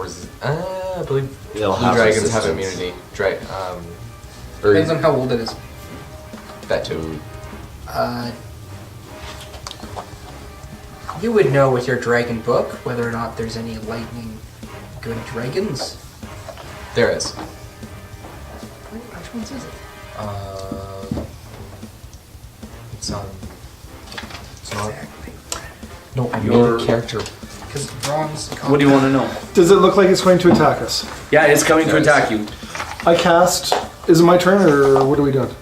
I believe It'll blue have dragons have resistance. immunity. Or Depends on how old it is. that too. You would know with your dragon book whether or not there's any lightning good dragons. There is. Which ones is it? It's not. Exactly. No, I made Your- a character. Because bronze. What do you want to know? Does it look like it's going to attack us? Yeah, it's coming to Yes. attack you. I cast. Is it my turn, or what are we doing?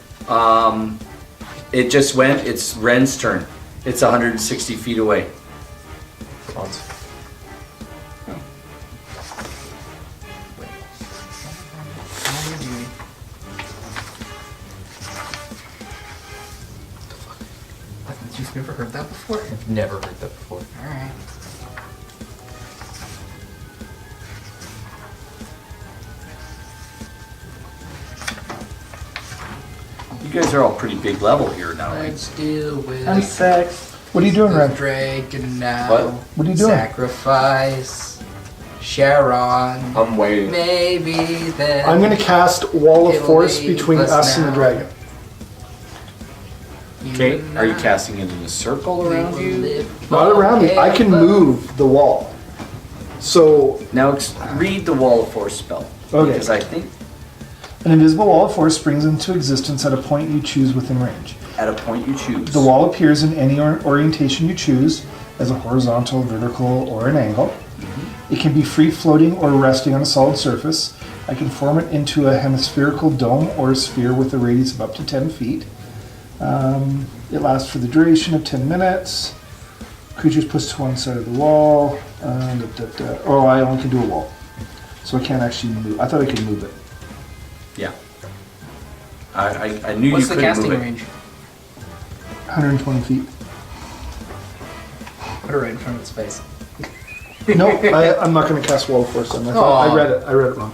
It just went. It's Ren's turn. It's 160 feet away. Once. You've never heard that before? I've never heard that before. Alright. You guys are all pretty big level here now, right? Let's deal with I'm 6. What are you doing, the Ren? dragon now. What? What are you doing? Sacrifice Sharon. I'm waiting. Maybe then. I'm going to cast Wall of It'll Force leave between us us and the now. dragon. Okay. and Are you I, casting it in a circle we around will you? live Not around me. I can forever. move the wall. So, Now read the Wall of Force spell. Okay. Because I think an invisible wall of force springs into existence at a point you choose within range. at a point you choose. The wall appears in any orientation you choose, as a horizontal, vertical, or an angle. It can be free floating or resting on a solid surface. I can form it into a hemispherical dome or a sphere with a radius of up to 10 feet. It lasts for the duration of 10 minutes. Creatures pushed to one side of the wall. Oh, I only can do a wall. So I can't actually move. I thought I could move it. Yeah. I knew What's you the couldn't casting move it. range? 120 feet. Put it right in front of its face. No, I'm not going to cast Wall of Force then. I read it wrong.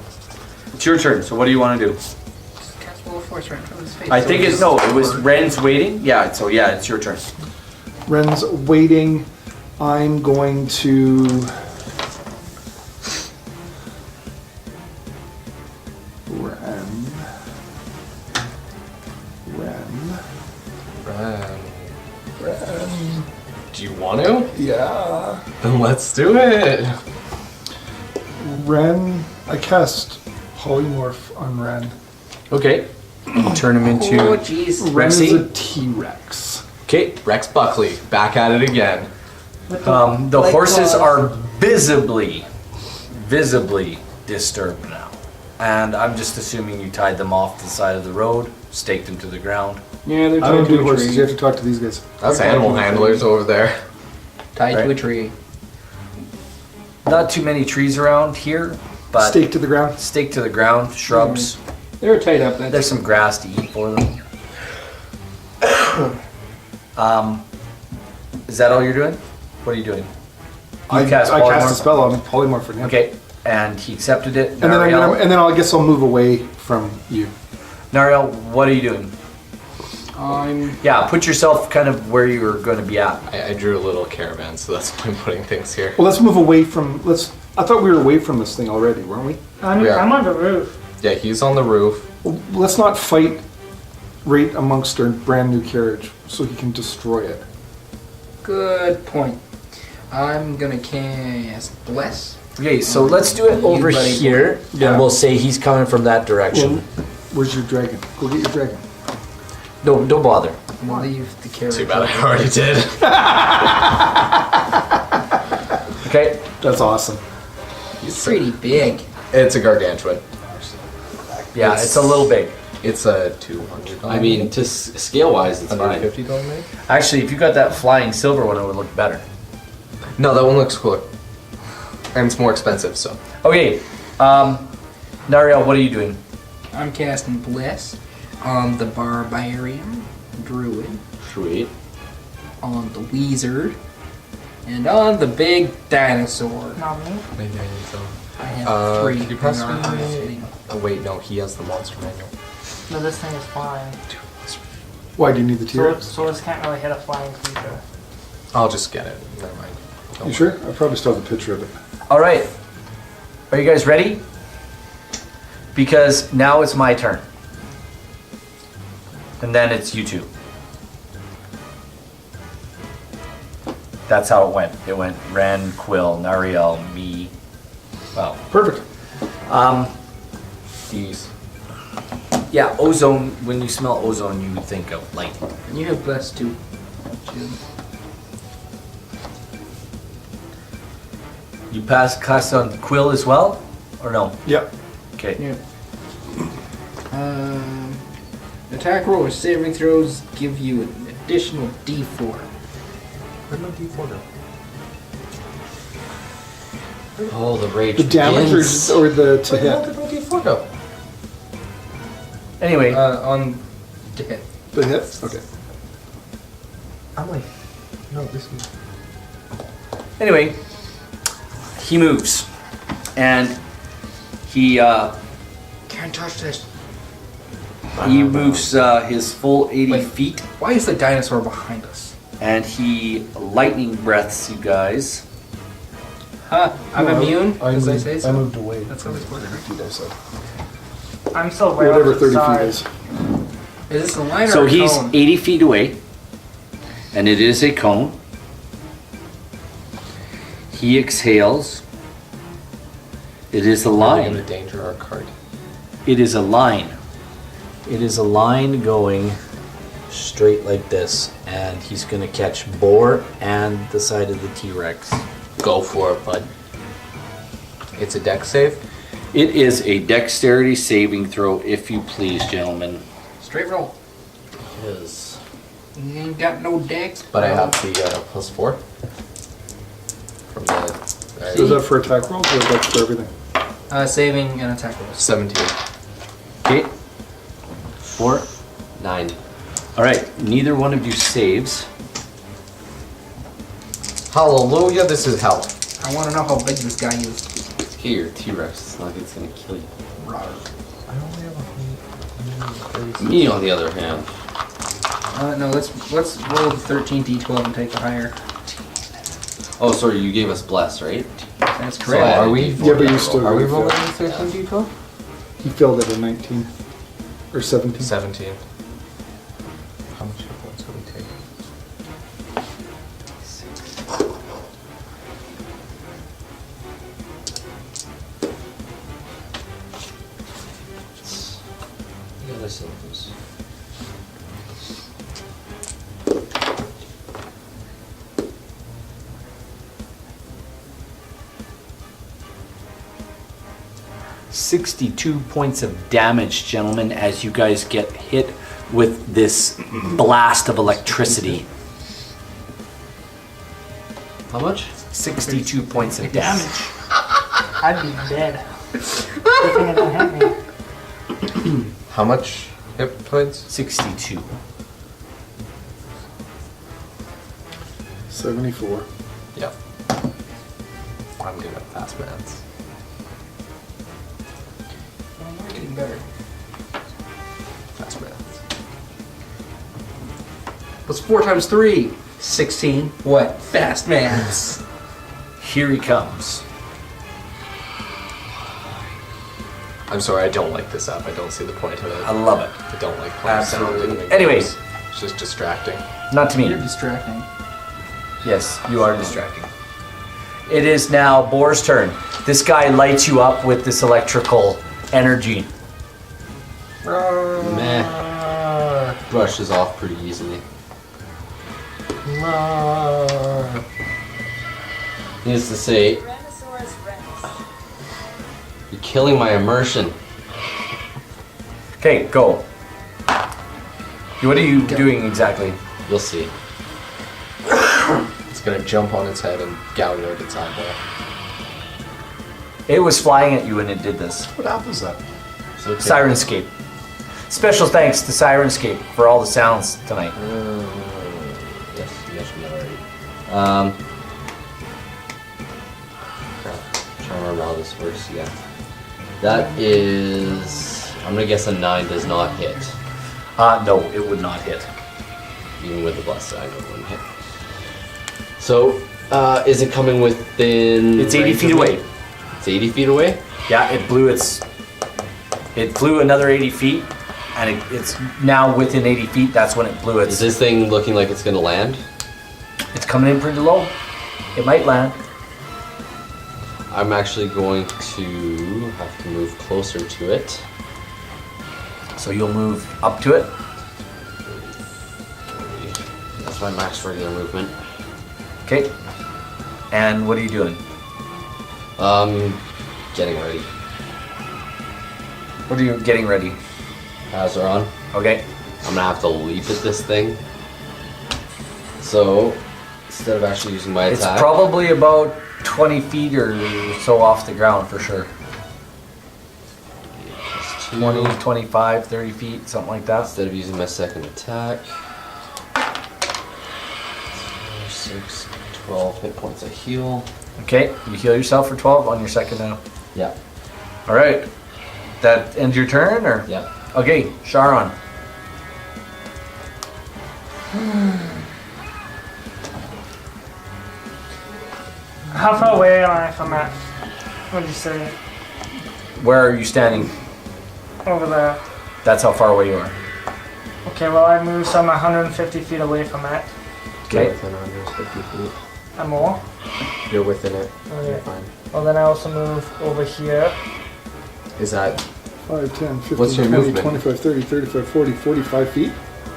It's your turn. So what do you want to do? Just cast Wall of Force right in front of its face. I So think it's no. It was Ren's waiting. Yeah. So yeah, it's your turn. Ren's waiting. I'm going to... Ren. want to? Yeah. Then let's do it. Ren, I cast polymorph on Ren. Okay. Turn him into Oh, jeez. Ren is Rexy. a T-Rex. Okay. Rex Buckley, back at it again. The Like horses claws. are visibly disturbed now. And I'm just assuming you tied them off to the side of the road, staked them to the ground. Yeah, they're I don't tied to do a horses. tree. You have to talk to these guys. That's Okay. animal handlers over there. Tied to a Right. tree. Not too many trees around here, but Stake to the ground. staked to the ground, shrubs. They're tied up. That's There's some grass to eat for them. Is that all you're doing? What are you doing? I cast a polymorph? spell on polymorph on him. Okay, and he accepted it. And then, I guess I'll move away from you. Nariel, what are you doing? I'm. Yeah, put yourself kind of where you were going to be at. I drew a little caravan, so that's why I'm putting things here. Well, let's move away from. I thought we were away from this thing already, weren't we? Yeah. I'm on the roof. Yeah, he's on the roof. Well, let's not fight right amongst our brand new carriage, so he can destroy it. Good point. I'm gonna cast Bless. Okay, so let's do it You over buddy. here, Yeah. and we'll say he's coming from that direction. Well, where's your dragon? Go get your dragon. Don't bother. I'm gonna leave the carriage. Too bad I already did. Okay, That's awesome. It's pretty big. It's a gargantuan. yeah, it's a little big. It's a 200. I mean, scale wise, it's fine. $150 maybe? Actually, if you got that flying silver one, it would look better. No, that one looks cooler. And it's more expensive, so. Okay, Nariel, what are you doing? I'm casting Bless on the Barbarian Druid, Sweet. on the Wizard, and on the big dinosaur. Not me. Maybe I need some. I have three. Could you pass in our me- arsenal. Oh, wait, no, he has the monster manual. No, this thing is flying. Why do you need the T-Rex? Swords can't really hit a flying creature. I'll just get it. Never mind. Don't You sure? I probably still have a picture of it. All right, are you guys ready? Because now it's my turn. And then it's you two. That's how it went. It went Ren, Quill, Nariel, me. Well, Perfect. These. yeah, ozone. When you smell ozone, you think of light. And you have Bless too. Jim. You cast on Quill as well, or no? Yep. Okay. Yeah. Attack roll or saving throws give you an additional D4. Where'd my D4 go? Oh, the rage The damage begins. or the to Where hit? did my D4 go? Anyway, On to hit. The hit? Okay. I'm like, no, this is. anyway, he moves, and he Can't touch this. moves his full 80 Wait. feet, Why is the dinosaur behind us? and he lightning breaths you guys. Huh? I'm No, immune? As I moved, say I so? moved away. That's how this works. 30 feet, I said. I'm still right Whatever off to the 30 feet side. is. Is this a line So or a he's cone? 80 feet away, and it is a cone. He exhales. It is a Are we line. gonna danger our cart? It is a line. It is a line going straight like this, and he's gonna catch Boar and the side of the T-Rex. Go for it, bud. It's a deck save. It is a dexterity saving throw, if you please, gentlemen. Straight roll. Yes. You ain't got no dex. But I bro. have the +4 from the So is that for attack rolls or is that for everything? Saving and attack rolls. 17. Okay. 4. 9. All right. Neither one of you saves. Hallelujah, this is hell. I want to know how big this guy is. Get your T-Rex. It's not like it's gonna kill you. Me, on the other hand. No, let's roll the 13d12 and take the higher. Oh, sorry, you gave us bless, right? That's So correct. I Are had we? a D4 Yeah, but you roll. still- Are we rolling 13d12? He filled it at 19. Or 17. 17. How much hit points will we take? Yeah, this is. 62 points of damage, gentlemen, as you guys get hit with this blast of electricity. How much? 62 points of damage. I'd be dead. Good thing it didn't hit me. How much hit points? 62. 74. Yep. I'm good at fast maths. Getting better. Fast maths. What's 4 times 3? 16. What? Fast maths. Here he comes. I'm sorry, I don't like this app. I don't see the point of it. I love it. I don't like playing sound. Absolutely. Anyways. It's just distracting. Not to me. You're distracting. Yes, you are distracting. It is now Boar's turn. This guy lights you up with this electrical energy. Meh. Brushes off pretty easily. Needless to say, you're killing my immersion. Okay, go. What are you doing exactly? You'll see. It's gonna jump on its head and gouge out its eyeball. It was flying at you when it did this. What app is that? So take- Sirenscape. Special thanks to Sirenscape for all the sounds tonight. Yes, you mentioned that already. Crap. I'm trying to remember how this works. Yeah. That is. I'm gonna guess a 9 does not hit. No, it would not hit. Even with the plus side, it wouldn't hit. So, is it coming within? It's 80 range feet of me? away. It's 80 feet away? Yeah, it flew another 80 feet, and it's now within 80 feet. That's when it blew Is its. this thing looking like it's gonna land? It's coming in pretty low. It might land. I'm actually going to have to move closer to it. So you'll move up to it. That's my max regular movement. Okay. And what are you doing? Getting ready. What are you getting ready? Pads are on. Okay. I'm gonna have to leap at this thing. So, instead of actually using my It's attack, probably about 20 feet or so off the ground for sure. 20, 25, 30 feet, something like that. instead of using my second attack, 6, 12 hit points of heal. Okay, you heal yourself for 12 on your second now. Yeah, All right. That ends your turn, or? yeah. Okay, Sharon. How far away am I from that? What'd you say? Where are you standing? Over there. That's how far away you are. Okay, well I moved some 150 feet away from it. You're Okay. within 150 feet. And more. You're within it. Okay. You're fine. Well then I also move over here. Is that 5, 10, 15, What's your 20, movement? 25, 30, 35, 40, 45 feet.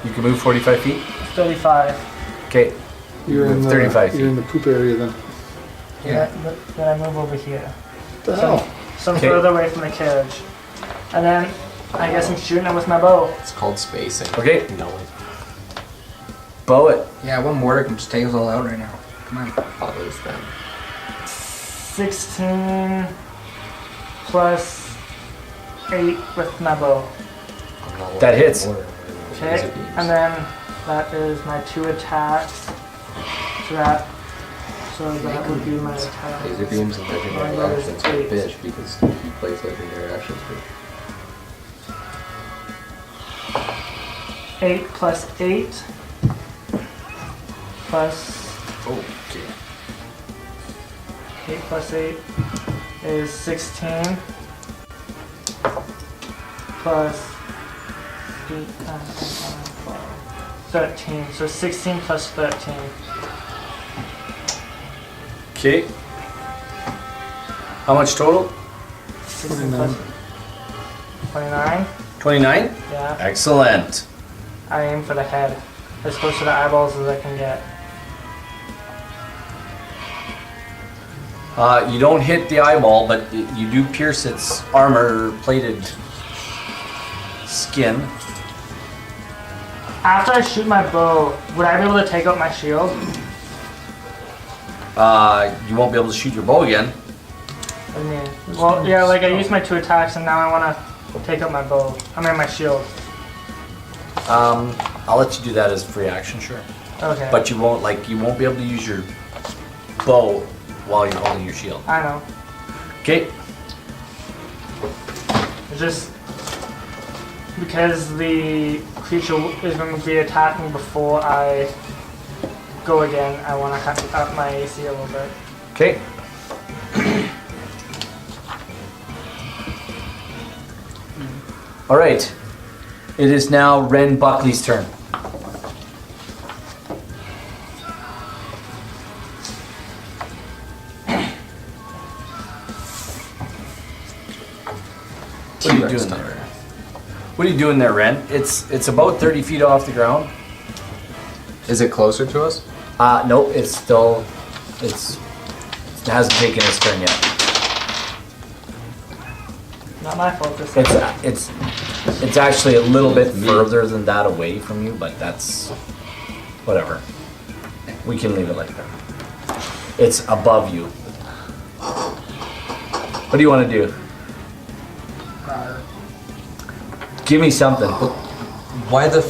You can move 45 feet? 35. Okay. You're in the 35 You're in feet. the poop area then. Yeah. Then I move over here. What the hell? Some Okay. further away from the carriage. And then I guess I'm shooting it with my bow. It's called spacing. Okay. No. Bow it. Yeah, one mortar can just take us all out right now. Come on. others then? 16 plus 8 with my bow. That hits. Okay, and then that is my 2 attacks. So that would be my attack. Laser beams and legendary Mine is actions are 8. bitch because he plays legendary actions. 8 plus 8 plus Okay. 8 plus 8 is 16 plus 8 times 12, 13. So 16 plus 13. Okay. How much total? 29. 29? 29? Yeah. Excellent. I aim for the head. As close to the eyeballs as I can get. You don't hit the eyeball, but you do pierce its armor-plated skin. After I shoot my bow, would I be able to take out my shield? You won't be able to shoot your bow again. I mean, well, yeah, like I used my 2 attacks and now I want to take out my bow. I mean my shield. I'll let you do that as a free action, sure. Okay. But you won't be able to use your bow while you're holding your shield. I know. Okay. It's just because the creature is going to be attacking before I go again, I want to up my AC a little bit. Okay. All right. It is now Ren Buckley's turn. What are you doing there? What are you doing there, Ren? It's about 30 feet off the ground. Is it closer to us? Nope, it hasn't taken its turn yet. Not my fault this It's actually a little bit further than that away from you, but that's whatever. We can leave it like that. It's above you. What do you want to do? Give me something. Why the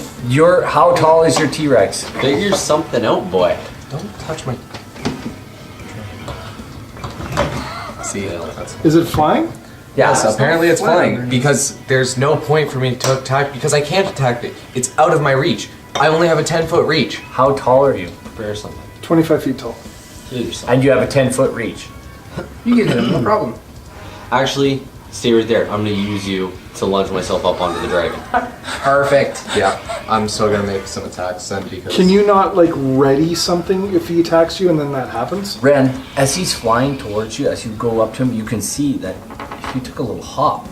How tall is your T-Rex? figure something out, boy? Don't touch my... See, that's... Is it flying? Yes, apparently it's flying. flying because there's no point for me to attack because I can't attack it. It's out of my reach. I only have a 10-foot reach. How tall are you? Or something. 25 feet tall. And you have a 10-foot reach. You can hit him, no problem. Actually, stay right there. I'm gonna use you to lunge myself up onto the dragon. Perfect. Yeah, I'm still gonna make some attacks then because... Can you not like ready something if he attacks you and then that happens? Ren, as he's flying towards you, as you go up to him, you can see that if you took a little hop,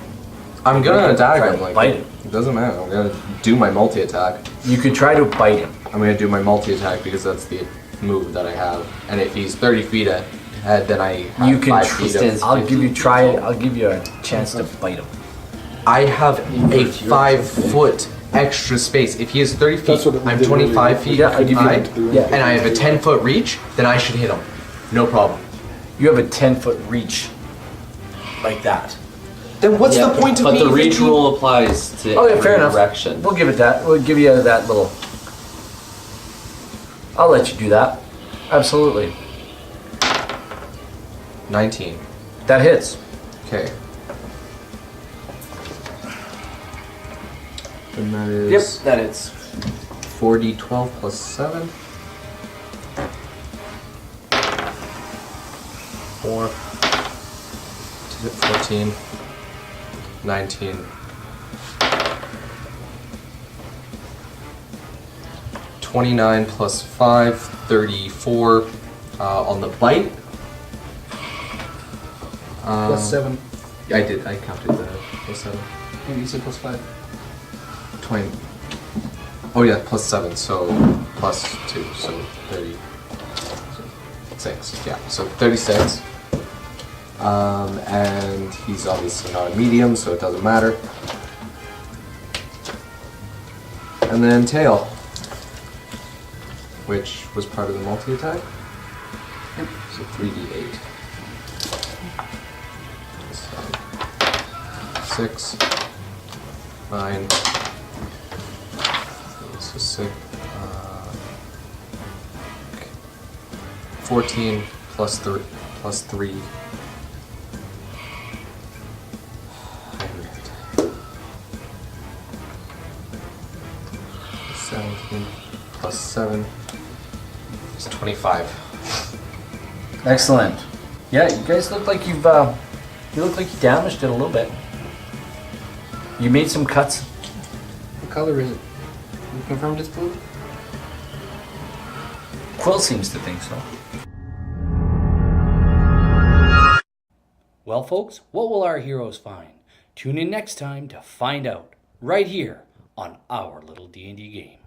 I'm gonna attack try him. to Like, bite him. it doesn't matter. I'm gonna do my multi-attack. You could try to bite him. I'm gonna do my multi-attack because that's the move that I have. And if he's 30 feet ahead, then I have You can. 5 feet of... I'll give you a chance to bite him. I have a 5-foot extra space. If he is 30 feet, That's what it I'm did 25 feet Yeah, I'll give you high, yeah. and I have a 10-foot reach, then I should hit him. No problem. You have a 10-foot reach, like that. Then what's Yeah, the point of but me the reach even- rule applies to Oh yeah, every fair enough. direction. We'll give it that. We'll give you that little. I'll let you do that. Absolutely. 19. That hits. Okay. And that is... that hits. 4d12 plus 7. 4. 14. 19. 29 plus 5, 34 on the bite. Plus 7. I did, I counted the plus 7. Maybe you said plus 5. 20. Oh yeah, plus 7, so plus 2, so 36. Yeah, so 36. And he's obviously not a medium, so it doesn't matter. And then tail, which was part of the multi-attack. So 3d8. 6, 9. So 6. 14 plus 3. 17 plus 7 is 25. Excellent. Yeah, you guys look like you look like you damaged it a little bit. You made some cuts. What color is it? You confirmed it's blue? Quill seems to think so. Well, folks, what will our heroes find? Tune in next time to find out, right here on our little D&D game.